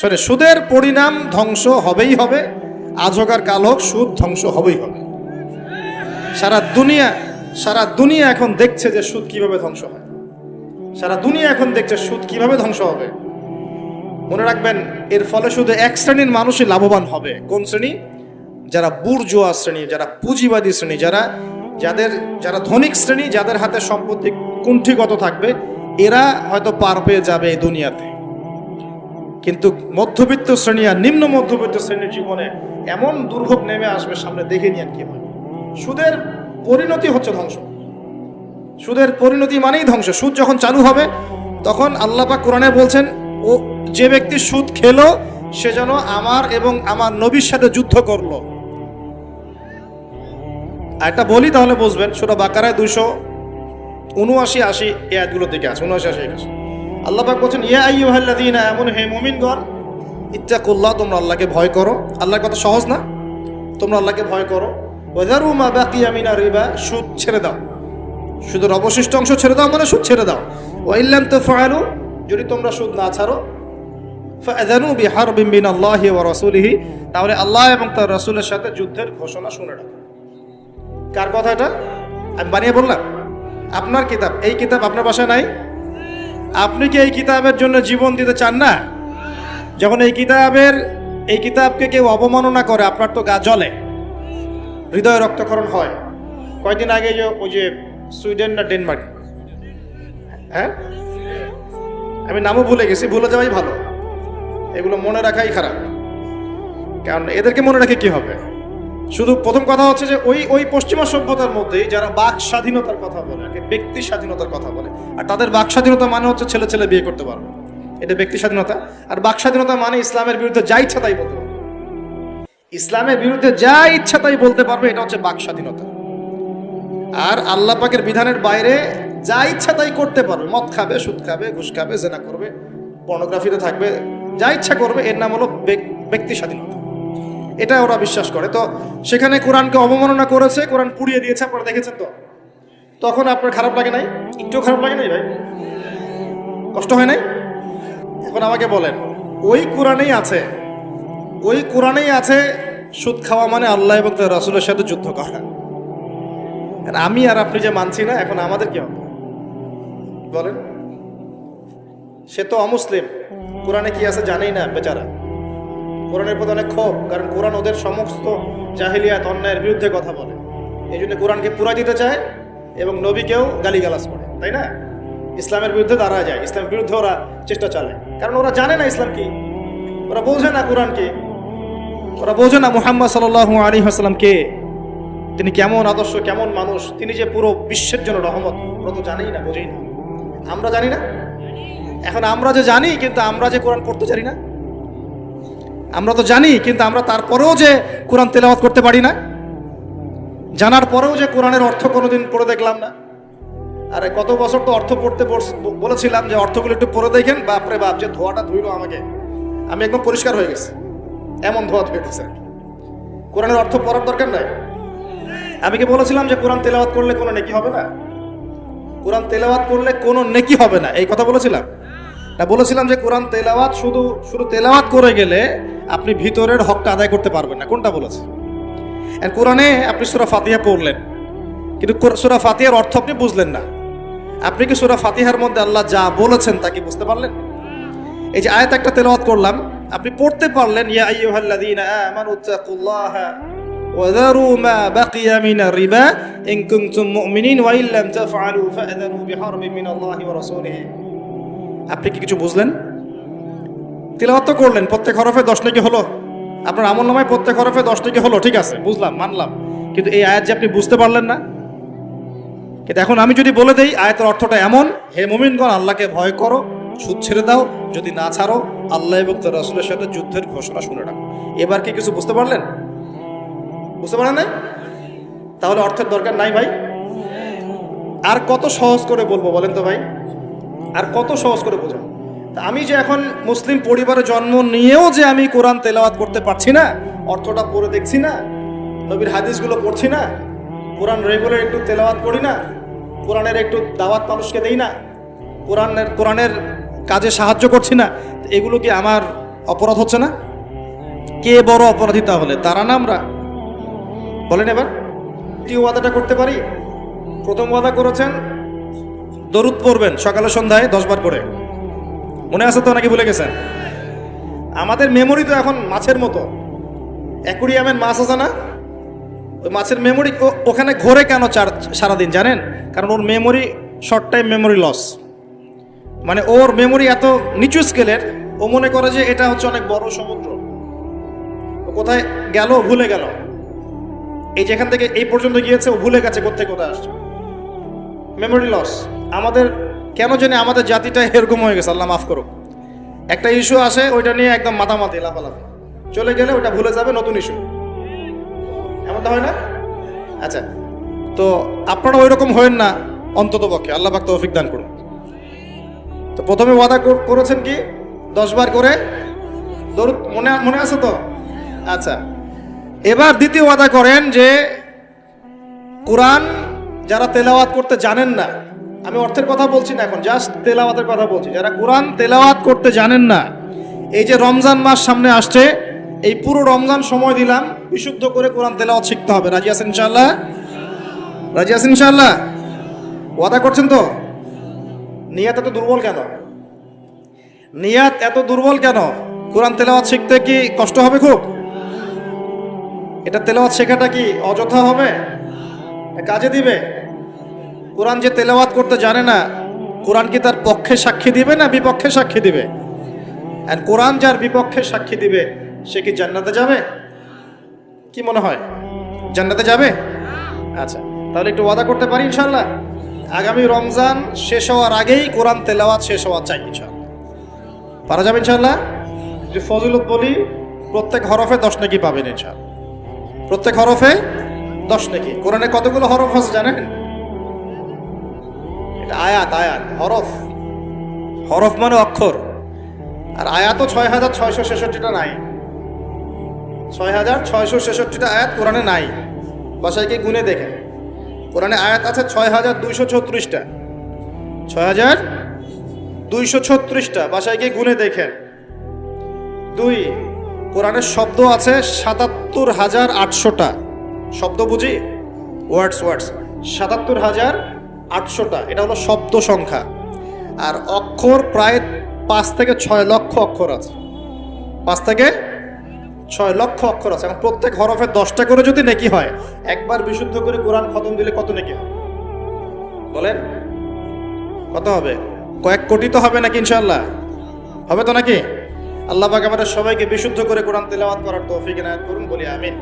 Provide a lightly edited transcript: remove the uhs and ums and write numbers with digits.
শোনে, সুদের পরিণাম ধ্বংস হবেই হবে, আজ হোক আর কাল হোক সুদ ধ্বংস হবেই হবে। সারা দুনিয়া এখন দেখছে যে সুদ কিভাবে ধ্বংস হয়। সারা দুনিয়া এখন দেখছে সুদ কিভাবে ধ্বংস হবে। মনে রাখবেন, এর ফলে শুধু এক শ্রেণীর মানুষই লাভবান হবে। কোন শ্রেণী? যারা বুর্জোয়া শ্রেণী, যারা পুঁজিবাদী শ্রেণী, যারা ধনিক শ্রেণী, যাদের হাতে সম্পত্তি কুণ্ঠিগত থাকবে, এরা হয়তো পার পেয়ে যাবে এই দুনিয়াতে। কিন্তু মধ্যবিত্ত শ্রেণী আর নিম্ন মধ্যবিত্ত শ্রেণীর জীবনে এমন দুর্ভোগ নেমে আসবে সামনে, দেখে নিন কি হয়। সুদের পরিণতি হচ্ছে ধ্বংস। সুদের পরিণতি মানেই ধ্বংস। সুদ যখন চালু হবে তখন আল্লাহ পাক কোরআনে বলছেন, ও যে ব্যক্তি সুদ খেলো সে যেন আমার এবং আমার নবীর সাথে যুদ্ধ করলো। এটা বলি তাহলে বুঝবেন। সূরা বাকারায় 279-80 এই আয়াতগুলো থেকে আছে, 79-81। আল্লাহ পাক বলছেন, ইয়া আইয়ুহাল্লাযীনা আমানু, হে মুমিনগণ, ইত্তাকুল্লাহ, তোমরা আল্লাহকে ভয় করো। আল্লাহর কথা সহজ না? তোমরা আল্লাহকে ভয় করো। ওয়াযারু মা বাকিয়া মিনার রিবা, সুদ ছেড়ে দাও। সুদের অবশিষ্ট অংশ ছেড়ে দাও মানে সুদ ছেড়ে দাও। ওয়া ইল্লাম তাফআলু, যদি তোমরা সুদ না ছাড়ো, ফাআযানু বিহারবিন মিনাল্লাহি ওয়া রাসূলিহি, তাহলে আল্লাহ এবং তার রাসূলের সাথে যুদ্ধের ঘোষণা শুনে রাখো। কার কথা এটা? আমি বানিয়ে বললাম? আপনার কিতাব। এই কিতাব আপনার বাসায় নাই? আপনি কি এই কিতাবের জন্য জীবন দিতে চান না? যখন এই কিতাবকে কেউ অবমাননা করে, আপনার তো গা জ্বলে, হৃদয় রক্তক্ষরণ হয়। কয়েকদিন আগে ওই যে সুইডেন না ডেনমার্ক, হ্যাঁ, আমি নামও ভুলে গেছি, ভুলে যাওয়াই ভালো। এগুলো মনে রাখাই খারাপ, কারণ এদেরকে মনে রাখে কি হবে। শুধু প্রথম কথা হচ্ছে যে ওই পশ্চিমা সভ্যতার মধ্যেই যারা বাক স্বাধীনতার কথা বলে, ব্যক্তি স্বাধীনতার কথা বলে, আর তাদের বাক স্বাধীনতা মানে হচ্ছে ছেলে ছেলে বিয়ে করতে পারবে, এটা ব্যক্তি স্বাধীনতা। আর বাক স্বাধীনতা মানে ইসলামের বিরুদ্ধে যা ইচ্ছা তাই বলতে পারবে। ইসলামের বিরুদ্ধে যা ইচ্ছা তাই বলতে পারবে, এটা হচ্ছে বাক স্বাধীনতা। আর আল্লাহ পাকের বিধানের বাইরে যা ইচ্ছা তাই করতে পারবে। মদ খাবে, সুদ খাবে, ঘুষ খাবে, জেনা করবে, পর্নোগ্রাফিতে থাকবে, যা ইচ্ছা করবে, এর নাম হলো ব্যক্তি স্বাধীনতা। এটা ওরা বিশ্বাস করে। তো সেখানে কোরআনকে অবমাননা করেছে, কোরআন পুড়িয়ে দিয়েছে, আপনারা দেখেছেন তো। তখন আপনার খারাপ লাগে নাই? একটু খারাপ লাগে নাই ভাই? কষ্ট হয় নাই? এখন আমাকে বলেন, ওই কোরআনেই আছে সুদ খাওয়া মানে আল্লাহ এবং তার রাসূলের সাথে যুদ্ধ করা। আমি আর আপনি যে মানছি না, এখন আমাদের কি হবে বলেন? সে তো অমুসলিম, কোরআনে কি আছে জানেই না বেচারা। কোরআনের প্রতি অনেক ক্ষোভ, কারণ কোরআন ওদের সমস্ত জাহিলিয়াত অন্যায়ের বিরুদ্ধে কথা বলে। এই জন্য কোরআনকে পুরাই দিতে চায় এবং নবীকেও গালিগালাজ করে, তাই না? ইসলামের বিরুদ্ধে দাঁড়ায় যায়, ইসলামের বিরুদ্ধে ওরা চেষ্টা চালায়, কারণ ওরা জানে না ইসলাম কি, ওরা বোঝে না কোরআন কি, ওরা বোঝে না মুহাম্মদ সাল্লাল্লাহু আলাইহি ওয়াসাল্লাম কে, তিনি কেমন আদর্শ, কেমন মানুষ, তিনি যে পুরো বিশ্বের জন্য রহমত, ওরা তো জানেই না, বোঝেই না। আমরা জানি না? এখন আমরা যে জানি, কিন্তু আমরা যে কোরআন পড়তে জানি না। আমরা তো জানি, কিন্তু আমরা তারপরেও যে কোরআন তেলাওয়াত করতে পারি না। জানার পরেও যে কোরআনের অর্থ কোনোদিন পড়ে দেখলাম না। আরে কত বছর তো অর্থ পড়তে বলেছিলাম যে অর্থগুলো একটু পড়ে দেখেন, বাপরে বাপ, যে ধোয়াটা ধুইলো আমাকে, আমি একদম পরিষ্কার হয়ে গেছি, এমন ধোয়া ধুয়েছে। কোরআনের অর্থ পড়ার দরকার নাই। আমি কি বলেছিলাম যে কোরআন তেলাওয়াত করলে কোনো নেকি হবে না? কোরআন তেলাওয়াত করলে কোনো নেকি হবে না, এই কথা বলেছিলাম না? বলেছিলাম যে কোরআন তেলাওয়াত শুধু তেলাওয়াত করে গেলে আপনি ভিতরের হকটা আদায় করতে পারবেন না। কোনটা বলেছে? কোরআনে আপনি সূরা ফাতিহা পড়লেন, কিন্তু সূরা ফাতিহার অর্থ আপনি বুঝলেন না। আপনি কি সূরা ফাতিহার মধ্যে আল্লাহ যা বলেছেন তা কি বুঝতে পারলেন? এই যে আয়াত একটা তেলাওয়াত করলাম, আপনি পড়তে পারলেন, ইয়া আইয়ুহাল্লাযীনা আমানু তাকুল্লাহা ওয়া যারু মা বাকিয়া মিনার রিবা ইন কুনতুম মুমিনিন ওয়া ইল্লাম তাফআলু ফাআযানু বিহারবিন মিনাল্লাহি ওয়া রাসূলিহি। আপনি কি কিছু বুঝলেন? তিলাওয়াত তো করলেন, প্রত্যেক হরফে 10 নেকি হলো, আপনার আমলনামায় প্রত্যেক হরফে 10 নেকি হলো, ঠিক আছে, বুঝলাম, মানলাম। কিন্তু এই আয়াত যে আপনি বুঝতে পারলেন না। কিন্তু এখন আমি যদি বলে দেই আয়াতের অর্থটা এমন, হে মুমিনগণ, আল্লাহকে ভয় করো, সুদ ছেড়ে দাও, যদি না ছাড়ো আল্লাহ এবং তার রাসূলের সাথে যুদ্ধের ঘোষণা শুনে রাখো। এবার কি কিছু বুঝতে পারলেন? বুঝতে পারেন না? তাহলে অর্থের দরকার নাই ভাই। আর কত সহজ করে বলবো বলেন তো ভাই? আর কত সহজ করে বোঝাবো? আমি যে এখন মুসলিম পরিবারে জন্ম নিয়েও যে আমি কোরআন তেলাওয়াত করতে পারছি না, অর্থটা পড়ে দেখছি না, নবীর হাদিসগুলো পড়ছি না, কোরআন রেগুলার একটু তেলাওয়াত করি না, কোরআনের একটু দাওয়াত মানুষকে দেই না, কোরআনের কাজে সাহায্য করছি না, এগুলো কি আমার অপরাধ হচ্ছে না? কে বড় অপরাধী তাহলে, তারা না আমরা? বলেন এবার, দ্বিতীয় ওয়াদাটা করতে পারি? প্রথম ওয়াদা করেছেন দরুদ পড়বেন সকালে সন্ধ্যায় 10 বার করে, মনে আছে তো নাকি ভুলে গেছেন? আমাদের মেমোরি তো এখন মাছের মতো, অ্যাকুরিয়ামের মাছ আছে না, ওই মাছের মেমোরি ওখানে ঘোরে কেন সারাদিন জানেন? কারণ ওর memory short time memory loss, মানে ওর মেমোরি এত নিচু স্কেলের, ও মনে করে যে এটা হচ্ছে অনেক বড় সমুদ্র, ও কোথায় গেল ভুলে গেল, এই যেখান থেকে এই পর্যন্ত গিয়েছে ও ভুলে গেছে কোথায় কোথায় আসছে, মেমোরি লস। আমাদের কেন জানি আমাদের জাতিটা এরকম হয়ে গেছে, আল্লাহ মাফ করুক। একটা ইস্যু আসে ওইটা নিয়ে একদম মাতামাতি লাফালাফি, চলে গেলে ওটা ভুলে যাবে, নতুন ইস্যু, এমনটা হয় না? আচ্ছা, তো আপনারা ওই রকম হয়েন না অন্তত পক্ষে, আল্লাহ পাক তৌফিক দান করুন। তো প্রথমে ওয়াদা করেছেন কি 10 বার করে দরুদ, মনে আছে তো? আচ্ছা, এবার দ্বিতীয় ওয়াদা করেন যে কোরআন যারা তেলাওয়াত করতে জানেন না, আমি অর্থের কথা বলছি না এখন, জাস্ট তেলাওয়াতের কথা বলছি, যারা কোরআন তেলাওয়াত করতে জানেন না, এই যে রমজান মাস সামনে আসছে, এই পুরো রমজান সময় দিলাম বিশুদ্ধ করে কোরআন তেলাওয়াত শিখতে হবে। রাজি আছেন ইনশাআল্লাহ? রাজি আছেন ইনশাআল্লাহ? ওয়াদা করছেন তো? নিয়াত এত দুর্বল কেন? নিয়াত এত দুর্বল কেন? কোরআন তেলাওয়াত শিখতে কি কষ্ট হবে খুব? এটা তেলাওয়াত শেখাটা কি অযথা হবে? কাজে দিবে? কোরআন যে তেলাওয়াত করতে জানে না, কোরআন কি তার পক্ষে সাক্ষী দিবে না বিপক্ষে সাক্ষী দিবে? আর কোরআন যার বিপক্ষে সাক্ষী দিবে সে কি জান্নাতে যাবে? কি মনে হয়, জান্নাতে যাবে? আচ্ছা, তাহলে একটু ওয়াদা করতে পারি ইনশাআল্লাহ, আগামী রমজান শেষ হওয়ার আগেই কোরআন তেলাওয়াত শেষ হওয়া চাই ইনশাআল্লাহ। পারা যাবে ইনশাআল্লাহ? যে ফজিলত বলি, প্রত্যেক হরফে 10 নেকি পাবেন ইনশাআল্লাহ, প্রত্যেক হরফে 10 নেকি। কোরআনে কতগুলো হরফ আছে জানেন? এটা আয়াত, আয়াত, হরফ, হরফ মানে অক্ষর, আর আয়াতও 6666টা নাই, 6666টা আয়াত কোরআনে নাই। বাসায় কি গুনে দেখেন, কোরআনে আয়াত আছে 6236টা, 6236টা, বাসায় কি গুনে দেখেন। 2, কোরআনের শব্দ আছে 77,800টা, শব্দ বুঝি, ওয়ার্ডস 77,800টা, এটা হলো শব্দ সংখ্যা। আর অক্ষর প্রায় 5 থেকে 6 লক্ষ অক্ষর আছে, 5 থেকে 6 লক্ষ অক্ষর আছে। এখন প্রত্যেক হরফে 10টা করে যদি নেকি হয়, একবার বিশুদ্ধ করে কোরআন খতম দিলে কত নেকি হবে বলেন? কত হবে? কয়েক কোটি তো হবে নাকি ইনশাআল্লাহ? হবে তো নাকি? আল্লাহ পাক আমাদের সবাইকে বিশুদ্ধ করে কোরআন তেলাওয়াত করার তৌফিক এনায়েত করুন, বলি আমিন।